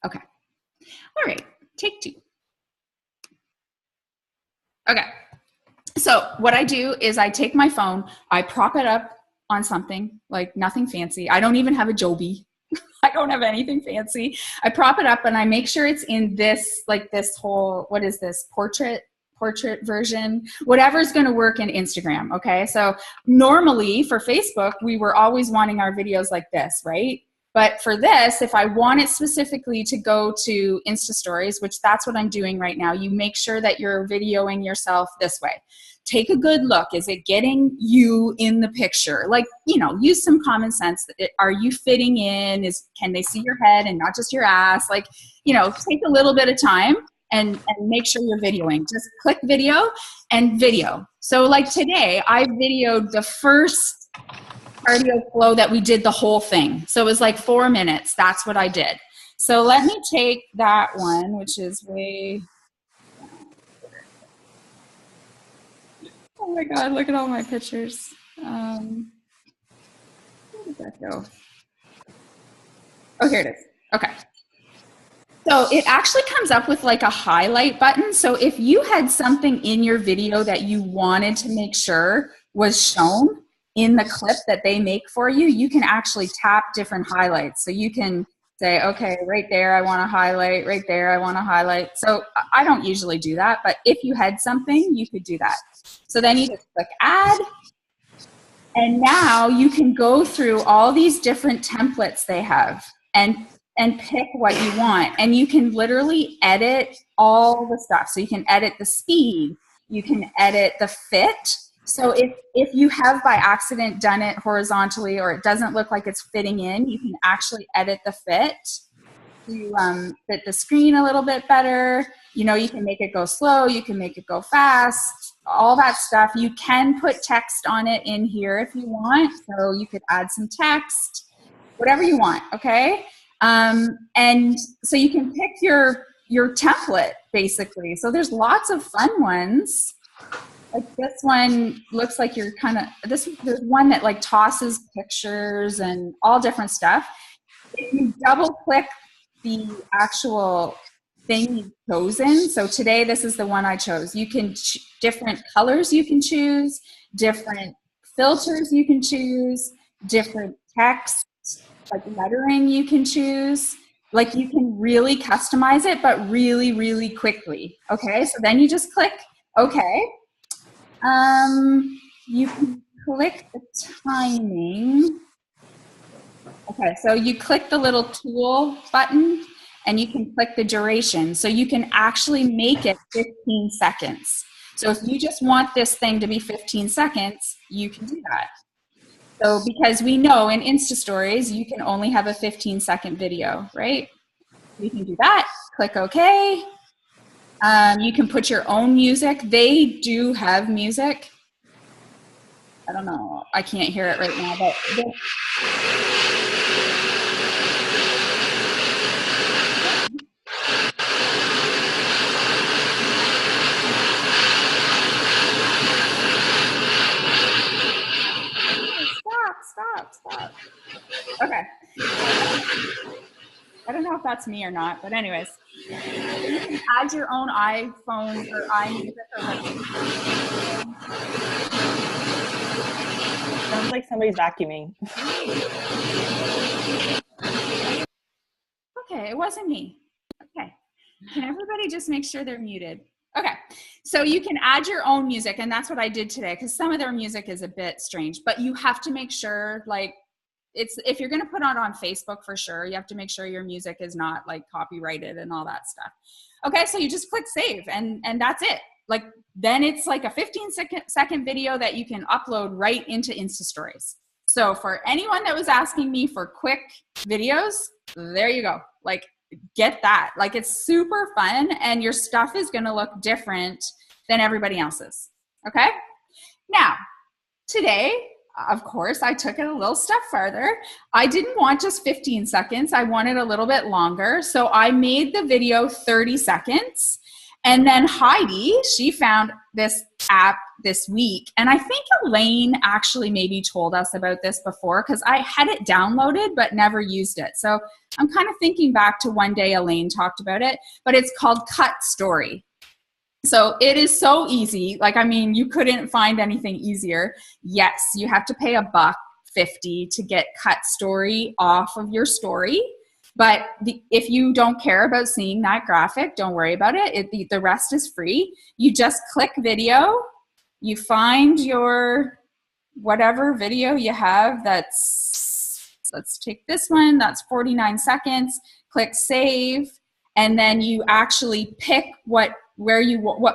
Okay. All right. Take two. Okay. So what I do is I take my phone, I prop it up on something, like nothing fancy. I don't even have a Joby. I don't have anything fancy. I prop it up and I make sure it's in this, like this whole, what is this, portrait version, whatever's going to work in Instagram. Okay. So normally for Facebook, we were always wanting our videos like this, right? But for this, if I want it specifically to go to Insta Stories, which that's what I'm doing right now, you make sure that you're videoing yourself this way. Take a good look. Is it getting you in the picture? Like, you know, use some common sense. Are you fitting in? Can they see your head and not just your ass? Like, you know, take a little bit of time and make sure you're videoing. Just click video and video. So like today, I videoed the first cardio flow that we did the whole thing. So it was like 4 minutes. That's what I did. So let me take that one, which is way... Oh my God, look at all my pictures. Where did that go? Oh, here it is. Okay. So it actually comes up with like a highlight button. So if you had something in your video that you wanted to make sure was shown in the clip that they make for you, you can actually tap different highlights. So you can say, okay, right there, I want to highlight, right there, I want to highlight. So I don't usually do that, but if you had something, you could do that. So then you just click add, and now you can go through all these different templates they have and pick what you want. And you can literally edit all the stuff. So you can edit the speed, you can edit the fit. So if you have by accident done it horizontally or it doesn't look like it's fitting in, you can actually edit the fit to fit the screen a little bit better. You know, you can make it go slow, you can make it go fast, all that stuff. You can put text on it in here if you want. So you could add some text, whatever you want, okay? And so you can pick your template, basically. So there's lots of fun ones. Like this one looks like you're kind of, there's one that like tosses pictures and all different stuff. If you double click the actual thing you've chosen, so today this is the one I chose. You can, different colors you can choose, different filters you can choose, different text, like lettering you can choose. Like you can really customize it, but really, really quickly. Okay, so then you just click okay. You can click the timing. Okay, so you click the little tool button and you can click the duration. So you can actually make it 15 seconds. So if you just want this thing to be 15 seconds, you can do that. So because we know in Insta Stories, you can only have a 15-second video, right? You can do that, click OK. You can put your own music. They do have music. I don't know. I can't hear it right now, but stop. Okay. I don't know if that's me or not, but anyways, you can add your own iPhone or iMusic or whatever. Sounds like somebody's vacuuming. Okay, it wasn't me. Okay. Can everybody just make sure they're muted? Okay, so you can add your own music, and that's what I did today, because some of their music is a bit strange, but you have to make sure, like, if you're going to put it on Facebook for sure, you have to make sure your music is not like copyrighted and all that stuff. Okay, so you just click save, and that's it. Like, then it's like a 15-second video that you can upload right into Insta Stories. So for anyone that was asking me for quick videos, there you go. Like, get that. Like, it's super fun, and your stuff is going to look different than everybody else's. Okay? Now, today, of course, I took it a little step further. I didn't want just 15 seconds. I wanted a little bit longer. So I made the video 30 seconds. And then Heidi, she found this app this week. And I think Elaine actually maybe told us about this before because I had it downloaded but never used it. So I'm kind of thinking back to one day Elaine talked about it, but it's called Cut Story. So it is so easy. Like, I mean, you couldn't find anything easier. Yes, you have to pay $1.50 to get Cut Story off of your story. But if you don't care about seeing that graphic, don't worry about it. The rest is free. You just click video. You find your whatever video you have that's, let's take this one, that's 49 seconds. Click save. And then you actually pick what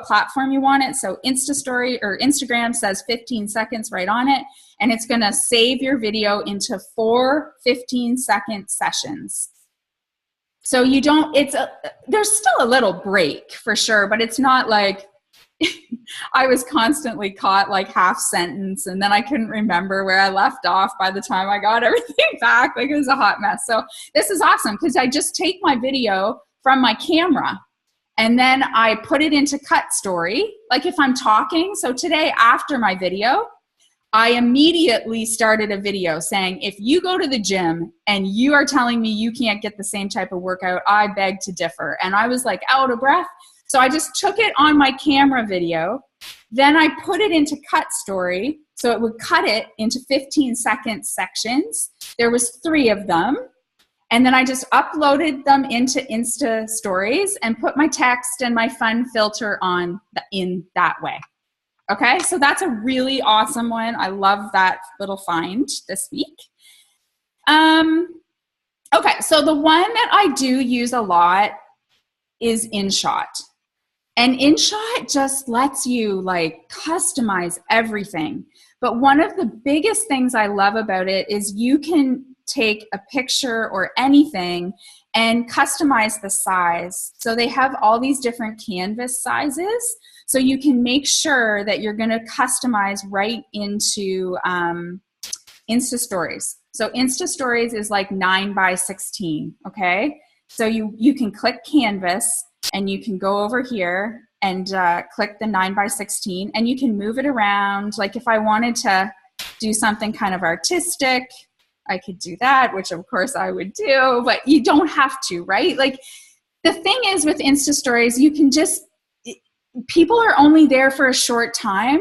platform you want it. So Instastory or Instagram says 15 seconds right on it. And it's going to save your video into 4 15-second sessions. So you don't, there's still a little break for sure, but it's not like I was constantly caught like half sentence and then I couldn't remember where I left off by the time I got everything back. Like, it was a hot mess. So this is awesome because I just take my video from my camera and then I put it into Cut Story. Like if I'm talking, so today after my video, I immediately started a video saying, if you go to the gym and you are telling me you can't get the same type of workout, I beg to differ. And I was like out of breath. So I just took it on my camera video. Then I put it into Cut Story. So it would cut it into 15-second sections. There was 3 of them. And then I just uploaded them into Insta Stories and put my text and my fun filter on in that way. Okay, so that's a really awesome one. I love that little find this week. Okay, so the one that I do use a lot is InShot. And InShot just lets you like customize everything. But one of the biggest things I love about it is you can take a picture or anything and customize the size. So they have all these different canvas sizes. So you can make sure that you're going to customize right into Insta Stories. So Insta Stories is like 9x16, okay? So you can click Canvas and you can go over here and click the 9x16 and you can move it around. Like if I wanted to do something kind of artistic, I could do that, which of course I would do, but you don't have to, right? Like the thing is with Insta Stories, you can just, people are only there for a short time.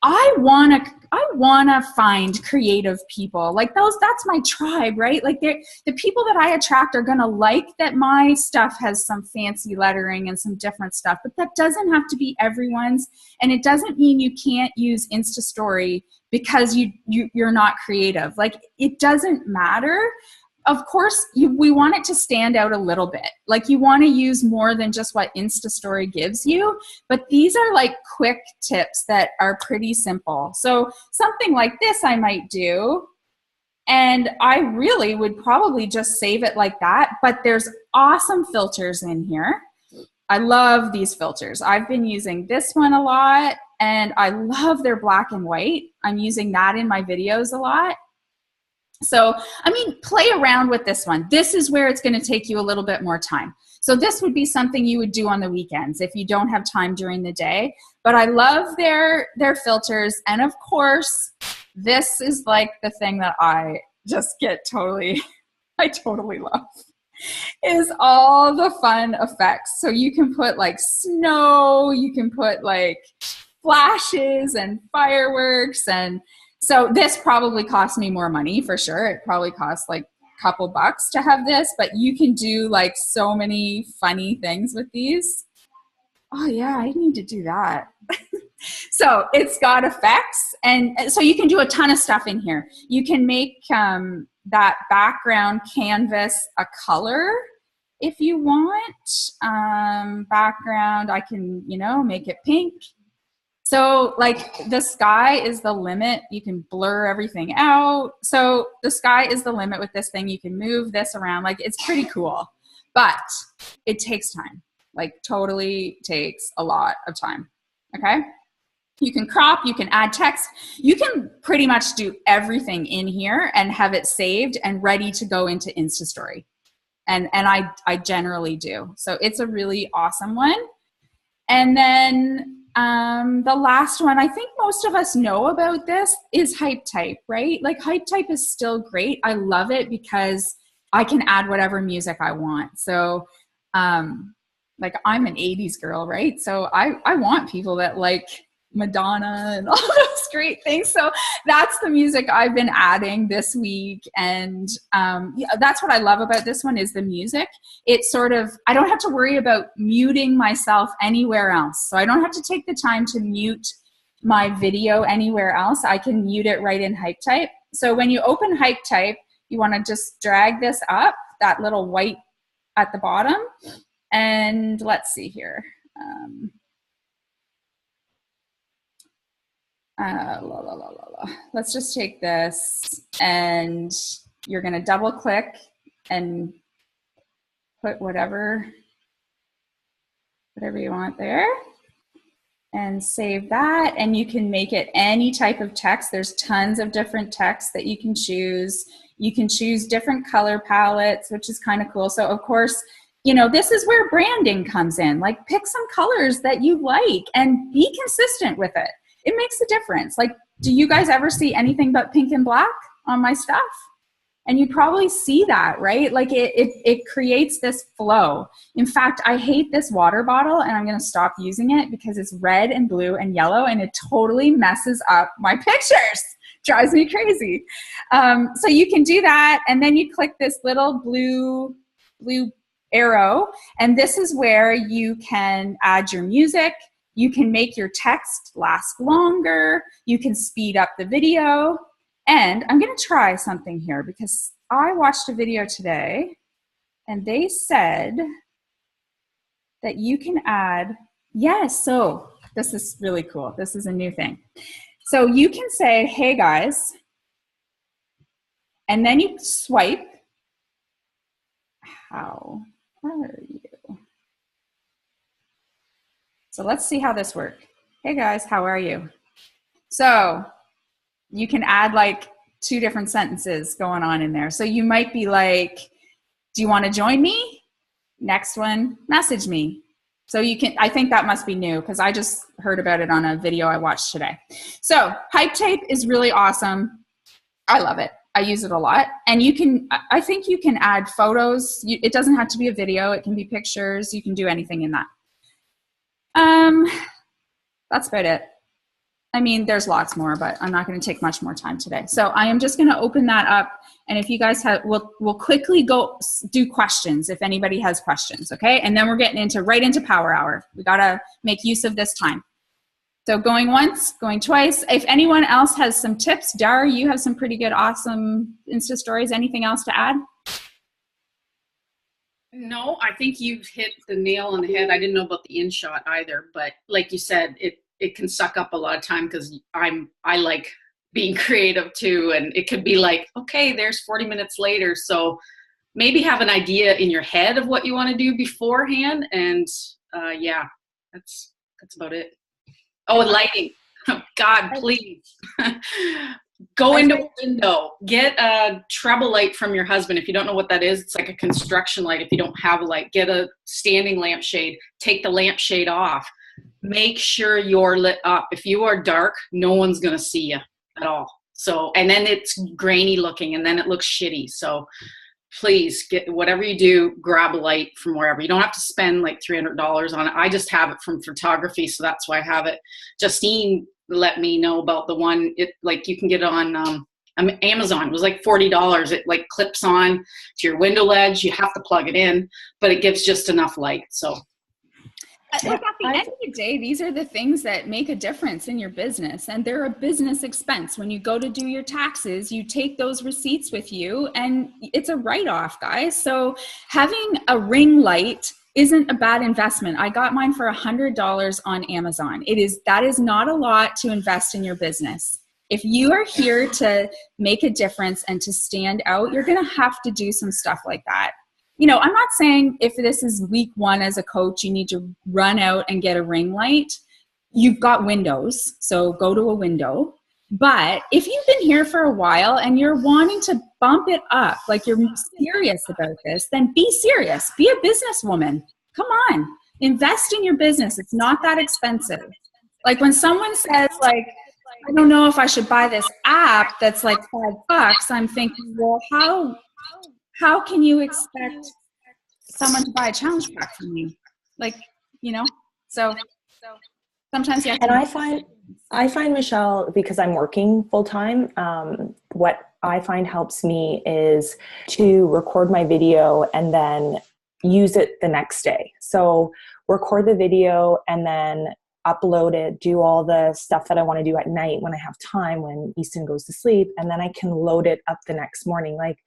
I wanna find creative people. Like that's my tribe, right? Like the people that I attract are gonna like that my stuff has some fancy lettering and some different stuff, but that doesn't have to be everyone's. And it doesn't mean you can't use Insta Story because you're not creative. Like it doesn't matter. Of course, we want it to stand out a little bit. Like you want to use more than just what Insta Story gives you, but these are like quick tips that are pretty simple. So something like this I might do, and I really would probably just save it like that, but there's awesome filters in here. I love these filters. I've been using this one a lot, and I love their black and white. I'm using that in my videos a lot. So, I mean, play around with this one. This is where it's going to take you a little bit more time. So this would be something you would do on the weekends if you don't have time during the day. But I love their filters. And of course, this is like the thing that I just get I totally love, is all the fun effects. So you can put like snow, you can put like flashes and fireworks, and so this probably cost me more money for sure. It probably cost like a couple bucks to have this, but you can do like so many funny things with these. Oh yeah, I need to do that. So it's got effects, and so you can do a ton of stuff in here. You can make that background canvas a color if you want. Background, I can, make it pink. So like the sky is the limit. You can blur everything out. So the sky is the limit with this thing. You can move this around. Like it's pretty cool, but it takes time. Like totally takes a lot of time. Okay. You can crop, you can add text. You can pretty much do everything in here and have it saved and ready to go into Insta Story. And I generally do. So it's a really awesome one. And then the last one, I think most of us know about this, is HypeType, right? Like HypeType is still great. I love it because I can add whatever music I want. So like I'm an 80s girl, right? So I want people that like Madonna and all those great things. So that's the music I've been adding this week. And yeah, that's what I love about this one is the music. It's sort of, I don't have to worry about muting myself anywhere else. So I don't have to take the time to mute my video anywhere else. I can mute it right in HypeType. So when you open HypeType, you want to just drag this up, that little white at the bottom. And let's see here. Let's just take this, and you're going to double click and put whatever you want there and save that. And you can make it any type of text. There's tons of different texts that you can choose. You can choose different color palettes, which is kind of cool. So of course, you know, this is where branding comes in. Like pick some colors that you like and be consistent with it. It makes a difference. Like, do you guys ever see anything but pink and black on my stuff? And you probably see that, right? Like it creates this flow. In fact, I hate this water bottle and I'm going to stop using it because it's red and blue and yellow and it totally messes up my pictures. Drives me crazy. So you can do that. And then you click this little blue arrow. And this is where you can add your music. You can make your text last longer. You can speed up the video. And I'm going to try something here because I watched a video today and they said that you can add, yes, so this is really cool. This is a new thing. So you can say, hey guys, and then you swipe. How are you? So let's see how this works. Hey guys, how are you? So you can add like 2 different sentences going on in there. So you might be like, do you want to join me? Next one, message me. So you can, I think that must be new because I just heard about it on a video I watched today. So HypeType is really awesome. I love it. I use it a lot. And you can, I think you can add photos. It doesn't have to be a video. It can be pictures. You can do anything in that. That's about it. I mean, there's lots more, but I'm not going to take much more time today. So I am just going to open that up. And if you guys have, we'll quickly go do questions if anybody has questions, okay? And then we're getting right into Power Hour. We got to make use of this time. So going once, going twice. If anyone else has some tips, Dara, you have some pretty good, awesome Insta stories. Anything else to add? No, I think you've hit the nail on the head. I didn't know about the InShot either, but like you said, it can suck up a lot of time because I like being creative too, and it could be like, okay, there's 40 minutes later. So maybe have an idea in your head of what you want to do beforehand, and yeah, that's about it. Oh, and lighting. God, please. Go into a window. Get a treble light from your husband. If you don't know what that is, it's like a construction light. If you don't have a light, get a standing lampshade. Take the lampshade off. Make sure you're lit up. If you are dark, no one's going to see you at all. So, and then it's grainy looking and then it looks shitty. So please get whatever you do, grab a light from wherever. You don't have to spend like $300 on it. I just have it from photography. So that's why I have it. Justine let me know about the one, it like you can get it on Amazon. It was like $40. It like clips on to your window ledge. You have to plug it in, but it gives just enough light. So like at the end of the day, these are the things that make a difference in your business, and they're a business expense. When you go to do your taxes, you take those receipts with you and it's a write-off, guys. So having a ring light isn't a bad investment. I got mine for $100 on Amazon. That is not a lot to invest in your business. If you are here to make a difference and to stand out, you're going to have to do some stuff like that. You know, I'm not saying if this is week 1 as a coach, you need to run out and get a ring light. You've got windows, so go to a window. But if you've been here for a while and you're wanting to bump it up, like you're serious about this, then be serious. Be a businesswoman. Come on. Invest in your business. It's not that expensive. Like when someone says like, I don't know if I should buy this app that's like $5, I'm thinking, well, how can you expect someone to buy a challenge pack from you? Like, you know, so sometimes you have to. And I find, Michelle, because I'm working full time, what I find helps me is to record my video and then use it the next day. So record the video and then upload it, do all the stuff that I want to do at night when I have time, when Easton goes to sleep, and then I can load it up the next morning. Like,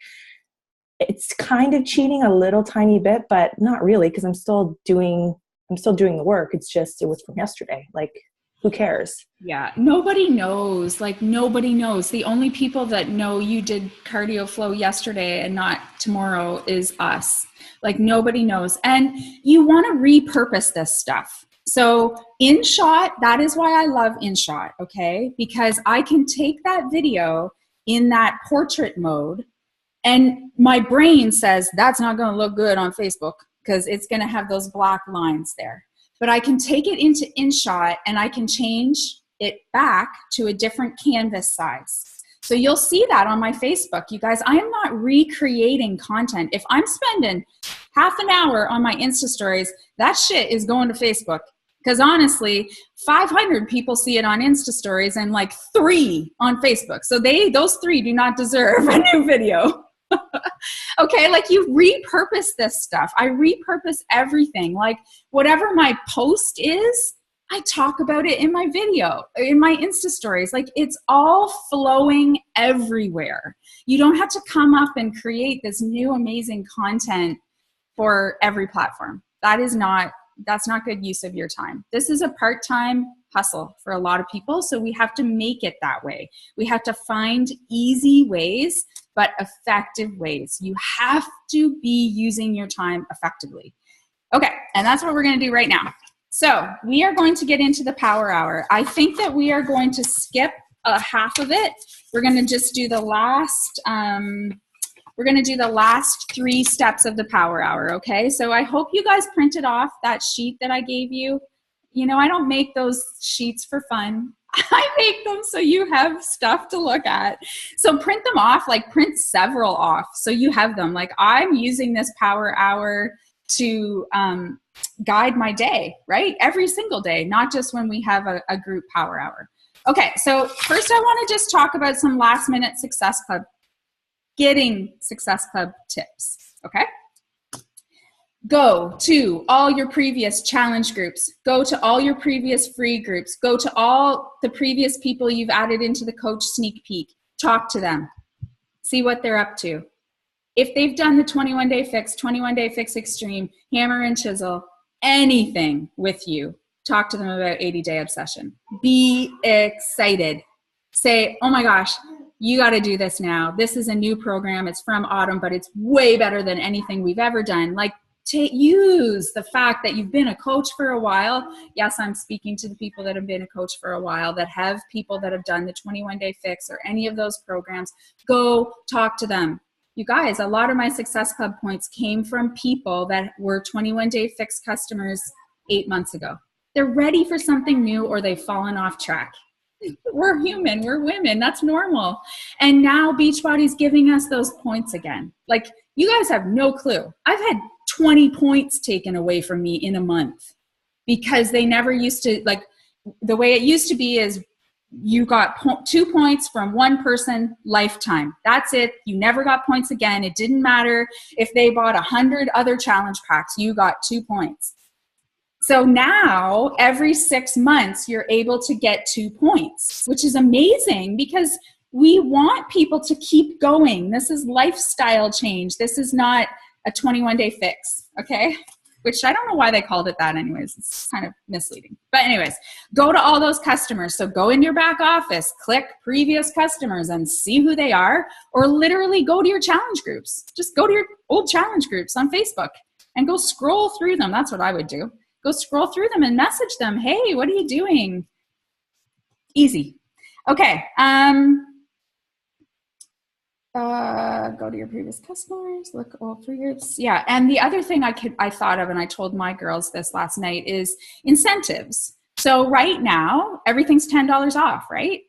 it's kind of cheating a little tiny bit, but not really, because I'm still doing the work. It's just, it was from yesterday. Like, who cares? Yeah, nobody knows. Like, nobody knows. The only people that know you did cardio flow yesterday and not tomorrow is us. Like, nobody knows. And you want to repurpose this stuff. So InShot, that is why I love InShot, okay? Because I can take that video in that portrait mode, and my brain says that's not going to look good on Facebook because it's going to have those black lines there. But I can take it into InShot and I can change it back to a different canvas size. So you'll see that on my Facebook. You guys, I am not recreating content. If I'm spending half an hour on my Insta stories, that shit is going to Facebook. Because honestly, 500 people see it on Insta stories and like 3 on Facebook. So those 3 do not deserve a new video. Okay, like you repurpose this stuff. I repurpose everything. Like whatever my post is, I talk about it in my video, in my Insta stories. Like it's all flowing everywhere. You don't have to come up and create this new amazing content for every platform. That's not good use of your time. This is a part-time hustle for a lot of people, so we have to make it that way. We have to find easy ways, but effective ways. You have to be using your time effectively. Okay, and that's what we're going to do right now. So we are going to get into the power hour. I think that we are going to skip half of it. We're going to just do the last 3 steps of the power hour, okay? So I hope you guys printed off that sheet that I gave you. You know, I don't make those sheets for fun. I make them so you have stuff to look at. So print them off, like print several off so you have them. Like I'm using this power hour to guide my day, right? Every single day, not just when we have a group power hour. Okay, so first I want to just talk about some last minute Success Club, getting Success Club tips, okay? Go to all your previous challenge groups. Go to all your previous free groups. Go to all the previous people you've added into the coach sneak peek. Talk to them. See what they're up to. If they've done the 21-day fix, 21-day fix extreme, hammer and chisel, anything with you, talk to them about 80-day obsession. Be excited. Say, oh my gosh, you got to do this now. This is a new program. It's from Autumn, but it's way better than anything we've ever done. Like, use the fact that you've been a coach for a while. Yes, I'm speaking to the people that have been a coach for a while, that have people that have done the 21-day fix or any of those programs. Go talk to them. You guys, a lot of my Success Club points came from people that were 21-day fix customers 8 months ago. They're ready for something new or they've fallen off track. We're human, we're women, that's normal. And now Beachbody's giving us those points again. Like, you guys have no clue. I've had 20 points taken away from me in a month because they never used to, like, the way it used to be is you got 2 points from one person lifetime. That's it. You never got points again. It didn't matter if they bought 100 other challenge packs, you got 2 points. So now every 6 months, you're able to get 2 points, which is amazing because we want people to keep going. This is lifestyle change. This is not a 21-day fix, okay? Which I don't know why they called it that anyways. It's kind of misleading. But anyways, go to all those customers. So go in your back office, click previous customers and see who they are, or literally go to your challenge groups. Just go to your old challenge groups on Facebook and go scroll through them. That's what I would do. Go scroll through them and message them. Hey, what are you doing? Easy. Okay. Go to your previous customers, look all for your, yeah. And the other thing I thought of, and I told my girls this last night, is incentives. So right now, everything's $10 off, right?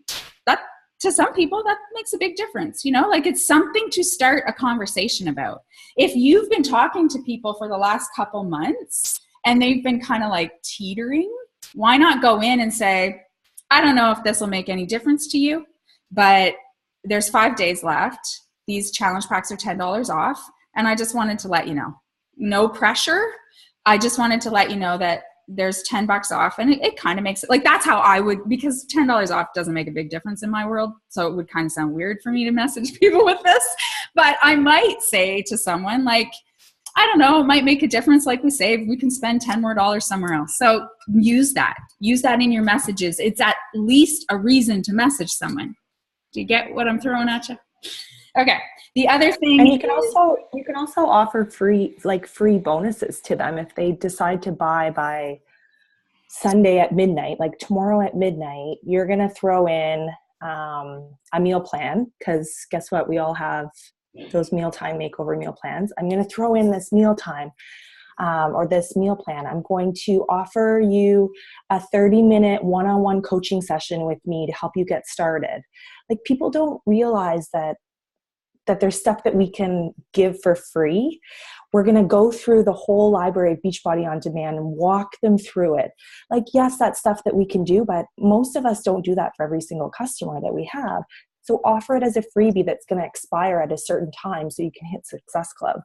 That, to some people, that makes a big difference, you know, like it's something to start a conversation about. If you've been talking to people for the last couple months and they've been kind of like teetering, why not go in and say, I don't know if this will make any difference to you, but there's 5 days left. These challenge packs are $10 off. And I just wanted to let you know, no pressure. I just wanted to let you know that there's $10 off, and it kind of makes it like, that's how I would, because $10 off doesn't make a big difference in my world. So it would kind of sound weird for me to message people with this, but I might say to someone like, I don't know, it might make a difference. Like we say, we can spend $10 more somewhere else. So use that in your messages. It's at least a reason to message someone. Do you get what I'm throwing at you? Okay. The other thing, and you can also offer free bonuses to them if they decide to buy by Sunday at midnight. Like tomorrow at midnight, you're going to throw in a meal plan, because guess what? We all have those mealtime makeover meal plans. I'm going to throw in this mealtime or this meal plan. I'm going to offer you a 30-minute one-on-one coaching session with me to help you get started. Like, people don't realize that there's stuff that we can give for free. We're going to go through the whole library of Beachbody On Demand and walk them through it. Like, yes, that's stuff that we can do, but most of us don't do that for every single customer that we have. So offer it as a freebie that's going to expire at a certain time so you can hit Success Club.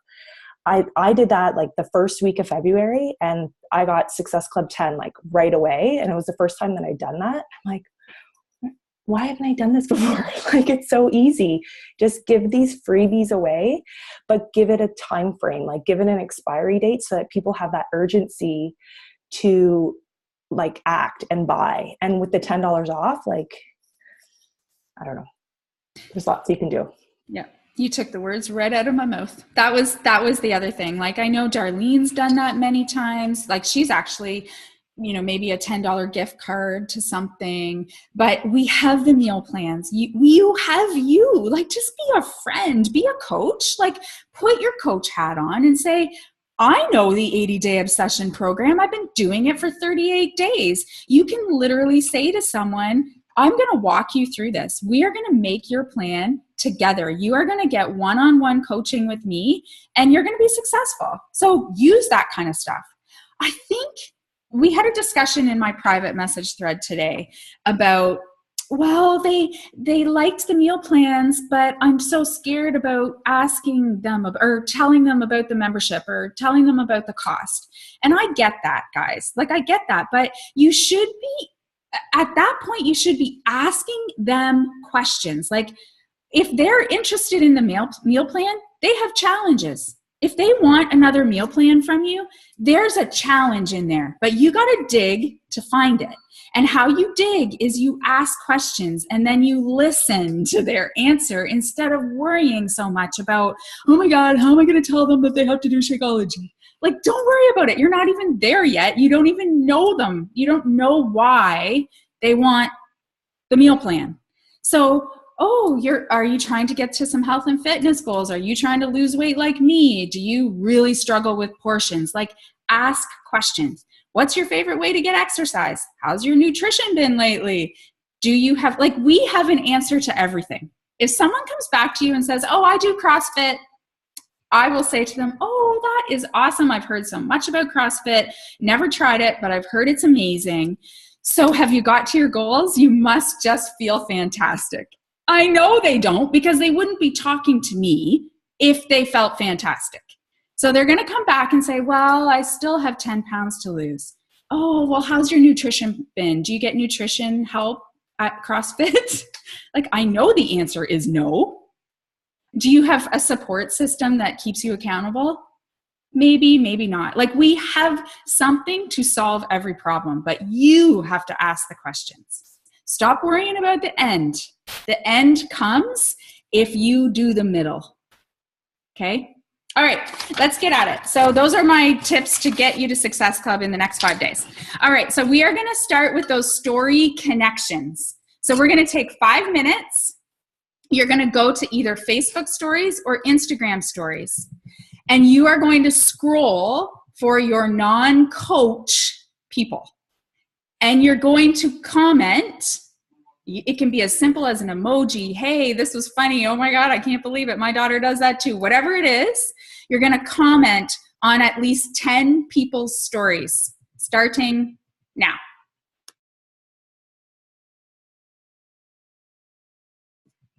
I did that like the first week of February, and I got Success Club 10 like right away. And it was the first time that I'd done that. I'm like, why haven't I done this before? Like, it's so easy. Just give these freebies away, but give it a time frame, like give it an expiry date so that people have that urgency to like act and buy. And with the $10 off, like, I don't know, there's lots you can do. Yeah. You took the words right out of my mouth. That was the other thing. Like, I know Darlene's done that many times. Like, she's actually, you know, maybe a $10 gift card to something, but we have the meal plans. You have like, just be a friend, be a coach, like put your coach hat on and say, I know the 80-day obsession program. I've been doing it for 38 days. You can literally say to someone, I'm going to walk you through this. We are going to make your plan together. You are going to get one-on-one coaching with me, and you're going to be successful. So use that kind of stuff. I think we had a discussion in my private message thread today about, well, they liked the meal plans, but I'm so scared about asking them or telling them about the membership or telling them about the cost. And I get that, guys. Like, I get that, but you should be, at that point, you should be asking them questions. Like, if they're interested in the meal plan, they have challenges. If they want another meal plan from you, there's a challenge in there, but you got to dig to find it. And how you dig is you ask questions and then you listen to their answer instead of worrying so much about, oh my God, how am I going to tell them that they have to do Shakeology? Like, don't worry about it. You're not even there yet. You don't even know them. You don't know why they want the meal plan. So, are you trying to get to some health and fitness goals? Are you trying to lose weight like me? Do you really struggle with portions? Like, ask questions. What's your favorite way to get exercise? How's your nutrition been lately? Do you have, like, we have an answer to everything. If someone comes back to you and says, oh, I do CrossFit, I will say to them, oh, that is awesome. I've heard so much about CrossFit. Never tried it, but I've heard it's amazing. So have you got to your goals? You must just feel fantastic. I know they don't, because they wouldn't be talking to me if they felt fantastic. So they're going to come back and say, well, I still have 10 pounds to lose. Oh, well, how's your nutrition been? Do you get nutrition help at CrossFit? Like, I know the answer is no. Do you have a support system that keeps you accountable? Maybe, maybe not. Like, we have something to solve every problem, but you have to ask the questions. Stop worrying about the end. The end comes if you do the middle. Okay? All right, let's get at it. So those are my tips to get you to Success Club in the next 5 days. All right, so we are going to start with those story connections. So we're going to take 5 minutes, you're going to go to either Facebook stories or Instagram stories, and you are going to scroll for your non-coach people, and you're going to comment. It can be as simple as an emoji. Hey, this was funny. Oh my God, I can't believe it. My daughter does that too. Whatever it is, you're going to comment on at least 10 people's stories starting now.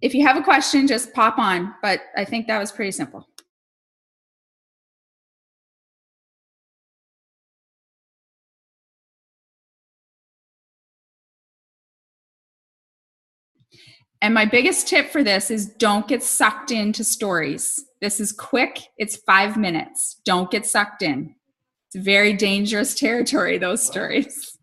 If you have a question, just pop on, but I think that was pretty simple. And my biggest tip for this is don't get sucked into stories. This is quick. It's 5 minutes. Don't get sucked in. It's very dangerous territory, those stories.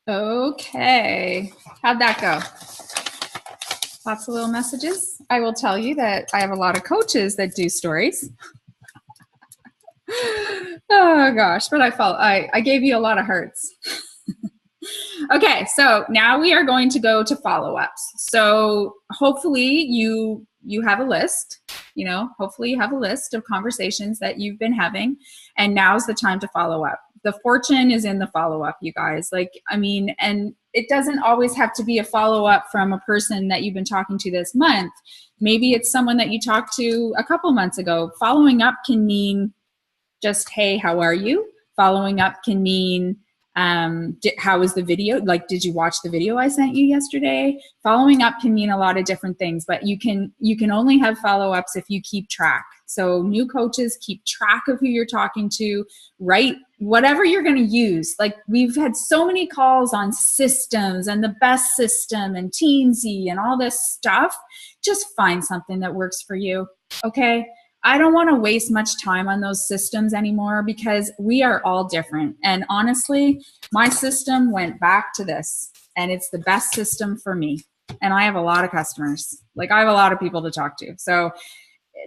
Okay. How'd that go? Lots of little messages. I will tell you that I have a lot of coaches that do stories. Oh gosh, but I gave you a lot of hearts. Okay, so now we are going to go to follow-ups. So hopefully you have a list, hopefully you have a list of conversations that you've been having, and now's the time to follow up. The fortune is in the follow-up, you guys. And it doesn't always have to be a follow-up from a person that you've been talking to this month. Maybe it's someone that you talked to a couple months ago. Following up can mean just, hey, how are you? Following up can mean, how was the video? Like, did you watch the video I sent you yesterday? Following up can mean a lot of different things, but you can only have follow-ups if you keep track. So new coaches, keep track of who you're talking to, write whatever you're going to use. Like, we've had so many calls on systems and the best system and Teamzy and all this stuff. Just find something that works for you. Okay. I don't want to waste much time on those systems anymore because we are all different. And honestly, my system went back to this, and it's the best system for me. And I have a lot of customers. Like, I have a lot of people to talk to. So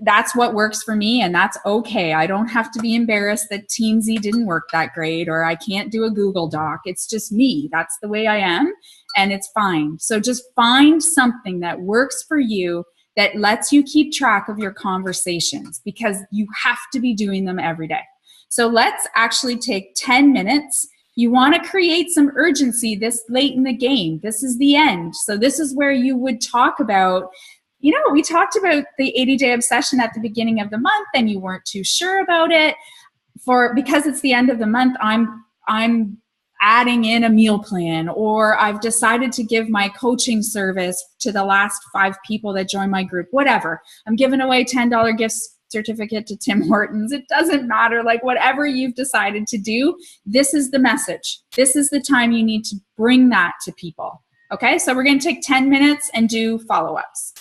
that's what works for me, and that's okay. I don't have to be embarrassed that Teamzy didn't work that great, or I can't do a Google Doc. It's just me. That's the way I am, and it's fine. So just find something that works for you, that lets you keep track of your conversations, because you have to be doing them every day. So let's actually take 10 minutes. You want to create some urgency this late in the game. This is the end. So this is where you would talk about, we talked about the 80-day obsession at the beginning of the month, and you weren't too sure about it. Because it's the end of the month, I'm adding in a meal plan, or I've decided to give my coaching service to the last 5 people that join my group, whatever. I'm giving away $10 gift certificate to Tim Hortons. It doesn't matter. Like, whatever you've decided to do, this is the message. This is the time you need to bring that to people. Okay, so we're going to take 10 minutes and do follow-ups.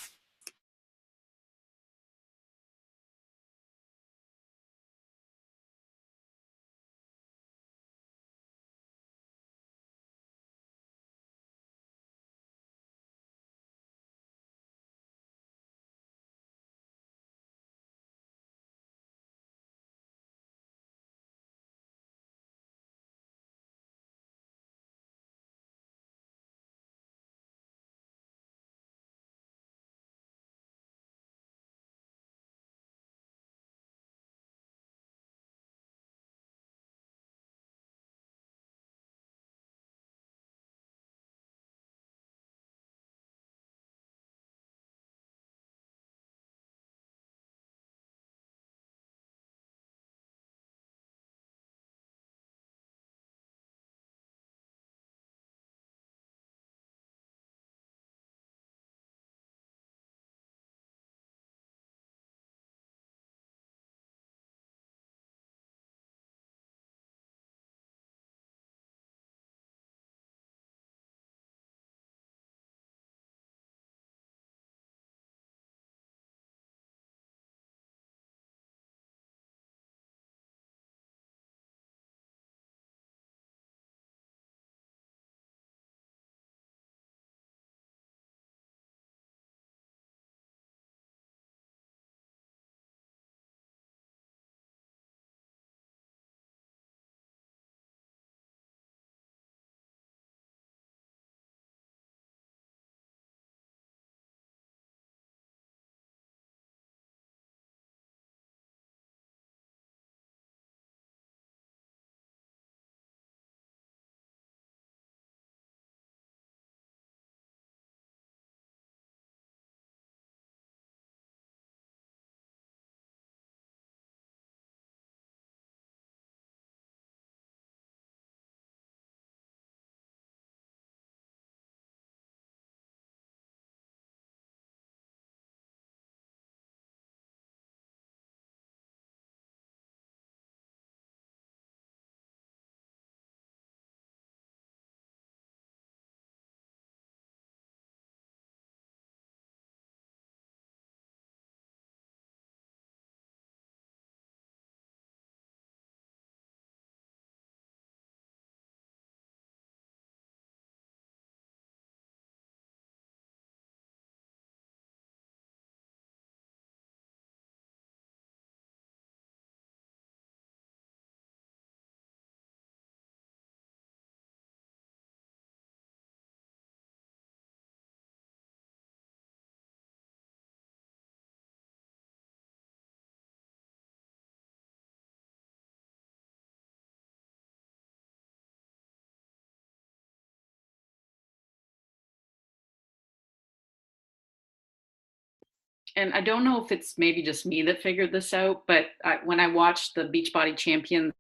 and I don't know if it's maybe just me that figured this out, but when I watched the Beachbody Champions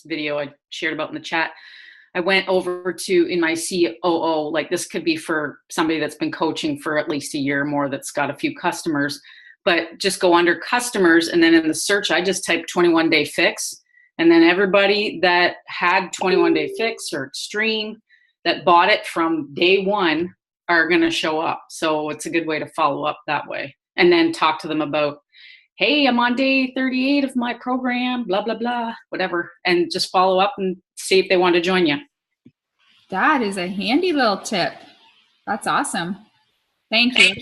video I shared about in the chat, I went over to in my COO, like this could be for somebody that's been coaching for at least a year or more that's got a few customers, but just go under customers. And then in the search, I just typed 21-day fix. And then everybody that had 21-day fix or extreme that bought it from day one are going to show up. So it's a good way to follow up that way. And then talk to them about, hey, I'm on day 38 of my program, blah, blah, blah, whatever. And just follow up and see if they want to join you. That is a handy little tip. That's awesome. Thank you.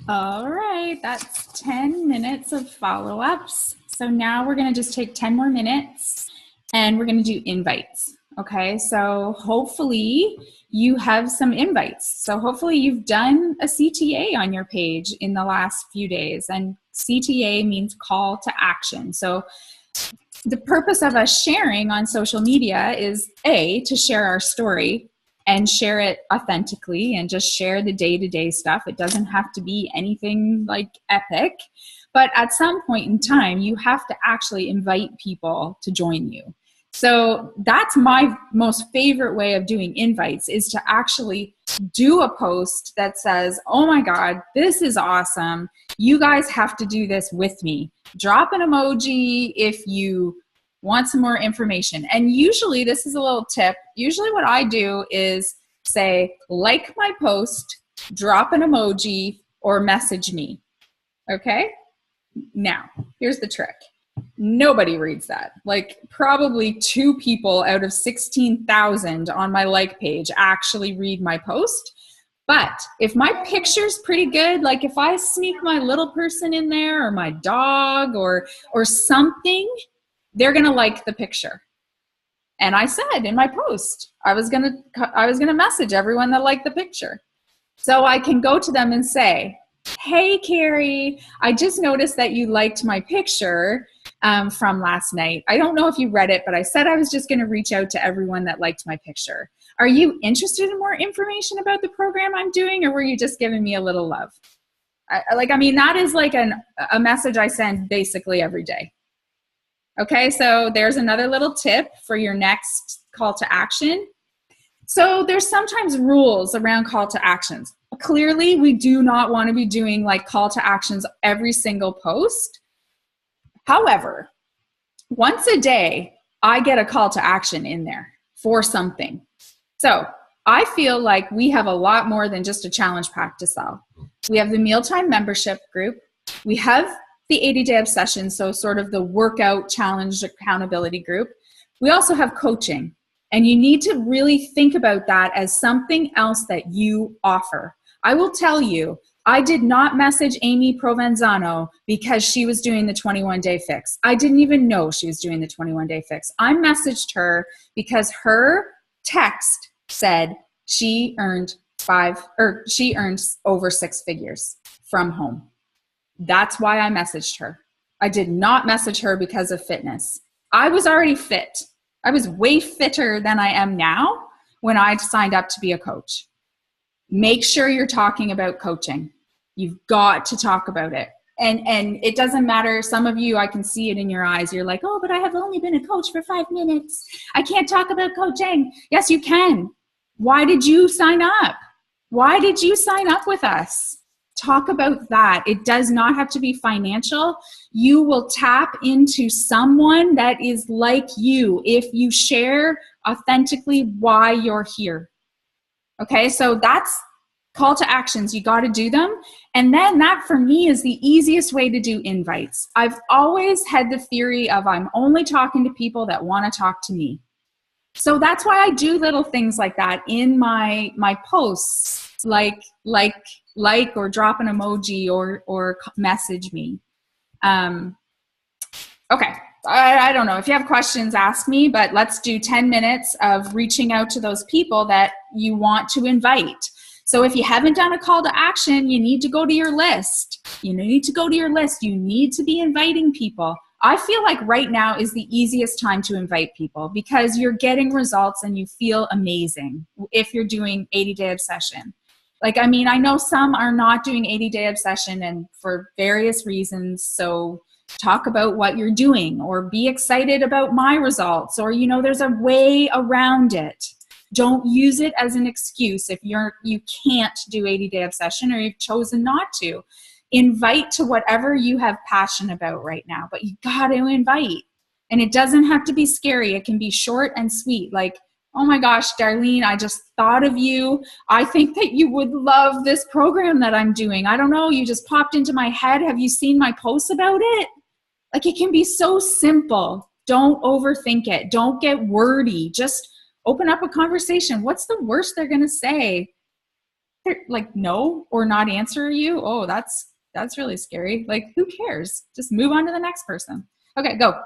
All right, that's 10 minutes of follow-ups. So now we're going to just take 10 more minutes and we're going to do invites. Okay, so hopefully you have some invites. So hopefully you've done a CTA on your page in the last few days, and CTA means call to action. So the purpose of us sharing on social media is to share our story and share it authentically and just share the day-to-day stuff. It doesn't have to be anything like epic, but at some point in time, you have to actually invite people to join you. So that's my most favorite way of doing invites, is to actually do a post that says, oh my God, this is awesome. You guys have to do this with me. Drop an emoji if you want some more information. And usually, this is a little tip, usually what I do is say, like my post, drop an emoji, or message me. Okay? Now, here's the trick. Nobody reads that. Like probably 2 people out of 16,000 on my like page actually read my post. But if my picture's pretty good, like if I sneak my little person in there or my dog or something, they're going to like the picture. And I said in my post, I was going to message everyone that liked the picture. So I can go to them and say, hey, Carrie, I just noticed that you liked my picture from last night. I don't know if you read it, but I said I was just going to reach out to everyone that liked my picture. Are you interested in more information about the program I'm doing, or were you just giving me a little love? That is like a message I send basically every day. Okay, so there's another little tip for your next call to action. So there's sometimes rules around call to actions. Clearly, we do not want to be doing like call to actions every single post. However, once a day, I get a call to action in there for something. So I feel like we have a lot more than just a challenge pack to sell. We have the Mealtime membership group. We have the 80-day obsession, so sort of the workout challenge accountability group. We also have coaching, and you need to really think about that as something else that you offer. I will tell you, I did not message Amy Provenzano because she was doing the 21-day fix. I didn't even know she was doing the 21-day fix. I messaged her because her text said she earned over 6 figures from home. That's why I messaged her. I did not message her because of fitness. I was already fit. I was way fitter than I am now when I signed up to be a coach. Make sure you're talking about coaching. You've got to talk about it. And it doesn't matter. Some of you, I can see it in your eyes. You're like, oh, but I have only been a coach for 5 minutes. I can't talk about coaching. Yes, you can. Why did you sign up? Why did you sign up with us? Talk about that. It does not have to be financial. You will tap into someone that is like you if you share authentically why you're here. Okay, so that's call to actions. You got to do them. And then that for me is the easiest way to do invites. I've always had the theory of I'm only talking to people that want to talk to me. So that's why I do little things like that in my posts, like or drop an emoji or message me. Okay. I don't know. If you have questions, ask me, but let's do 10 minutes of reaching out to those people that you want to invite. So if you haven't done a call to action, you need to go to your list. You need to go to your list. You need to be inviting people. I feel like right now is the easiest time to invite people because you're getting results and you feel amazing if you're doing 80-day obsession. I know some are not doing 80-day obsession and for various reasons. So talk about what you're doing or be excited about my results or, there's a way around it. Don't use it as an excuse if you can't do 80-day obsession or you've chosen not to. Invite to whatever you have passion about right now, but you got to invite. And it doesn't have to be scary. It can be short and sweet. Like, oh my gosh, Darlene, I just thought of you. I think that you would love this program that I'm doing. I don't know, you just popped into my head. Have you seen my posts about it? Like, it can be so simple. Don't overthink it. Don't get wordy. Just open up a conversation. What's the worst they're going to say? like no or not answer you, oh, that's really scary. Like, who cares? Just move on to the next person. Okay, go.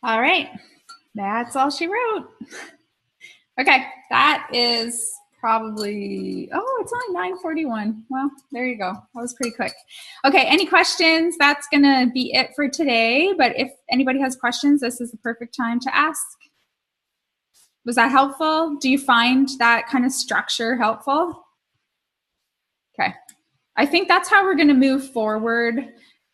All right. That's all she wrote. Okay. That is probably, oh, it's only 9:41. Well, there you go. That was pretty quick. Okay. Any questions? That's going to be it for today. But if anybody has questions, this is the perfect time to ask. Was that helpful? Do you find that kind of structure helpful? Okay. I think that's how we're going to move forward.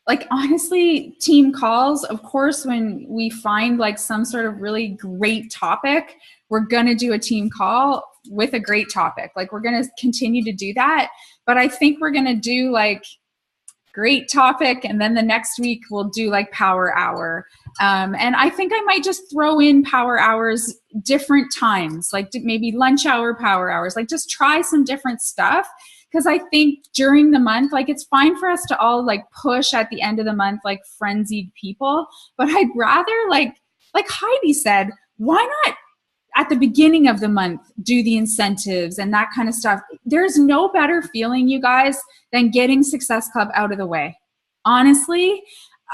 Like, honestly, team calls, of course, when we find like some sort of really great topic, we're going to do a team call with a great topic. Like, we're going to continue to do that. But I think we're going to do like great topic, and then the next week we'll do like power hour. And I think I might just throw in power hours different times, like maybe lunch hour, power hours, like just try some different stuff. Because I think during the month, like it's fine for us to all like push at the end of the month, like frenzied people. But I'd rather like Heidi said, why not at the beginning of the month do the incentives and that kind of stuff? There's no better feeling, you guys, than getting Success Club out of the way. Honestly,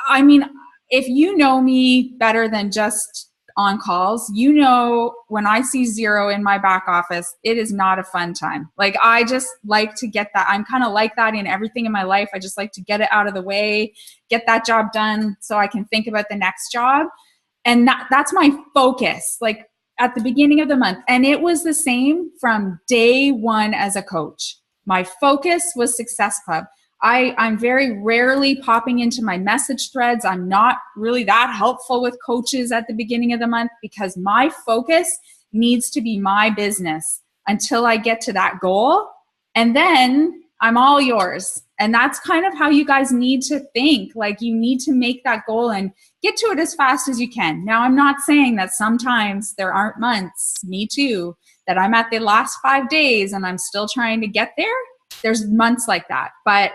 I mean, if you know me better than just on calls, you know, when I see 0 in my back office, it is not a fun time. Like, I just like to get that. I'm kind of like that in everything in my life. I just like to get it out of the way, get that job done so I can think about the next job. And that's my focus, like at the beginning of the month. And it was the same from day one as a coach. My focus was Success Club. I'm very rarely popping into my message threads. I'm not really that helpful with coaches at the beginning of the month because my focus needs to be my business until I get to that goal. And then I'm all yours. And that's kind of how you guys need to think. Like, you need to make that goal and get to it as fast as you can. Now, I'm not saying that sometimes there aren't months, me too, that I'm at the last 5 days and I'm still trying to get there. There's months like that. But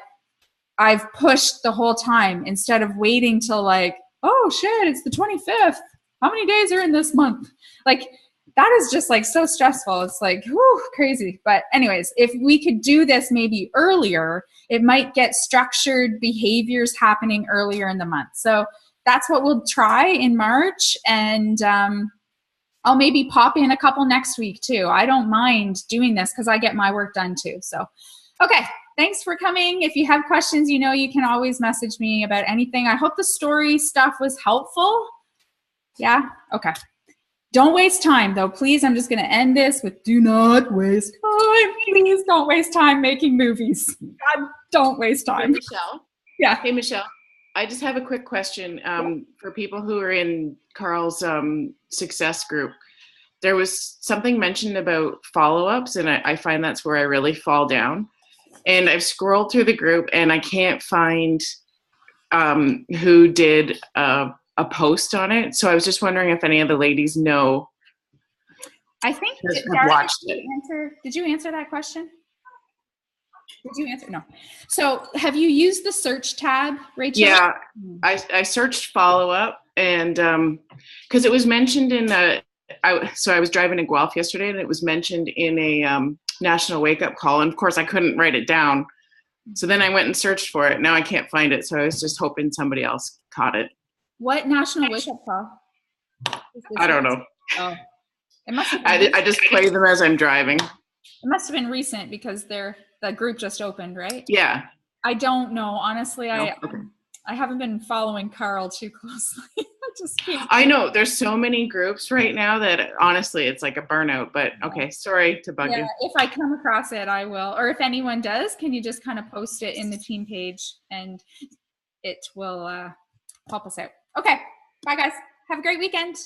I've pushed the whole time instead of waiting till like, oh shit, it's the 25th. How many days are in this month? Like, that is just like so stressful. It's like, whew, crazy. But anyways, if we could do this maybe earlier, it might get structured behaviors happening earlier in the month. So that's what we'll try in March. And I'll maybe pop in a couple next week too. I don't mind doing this because I get my work done too. So, okay. Thanks for coming. If you have questions, you know, you can always message me about anything. I hope the story stuff was helpful. Yeah? Okay. Don't waste time, though. Please, I'm just going to end this with do not waste time. Please don't waste time making movies. God, don't waste time. Hey, Michelle. Yeah. Hey, Michelle. I just have a quick question for people who are in Carl's success group. There was something mentioned about follow-ups, and I find that's where I really fall down. And I've scrolled through the group and I can't find who did a post on it. So I was just wondering if any of the ladies know. I think have watched it. Did you answer that question? Did you answer? No. So have you used the search tab, Rachel? Yeah, I searched follow up, and because it was mentioned in so I was driving to Guelph yesterday, and it was mentioned in a National Wake Up Call, and of course I couldn't write it down. So then I went and searched for it. Now I can't find it, so I was just hoping somebody else caught it. What National Wake Up Call? I don't know. Oh, it must have I just play them as I'm driving. It must have been recent because the group just opened, right? Yeah. I don't know. Honestly, No? Okay. I haven't been following Carl too closely. I just can't. I know there's so many groups right now that honestly it's like a burnout, but okay, sorry to bug you. If I come across it, I will. Or if anyone does, can you just kind of post it in the team page and it will help us out. Okay. Bye guys. Have a great weekend.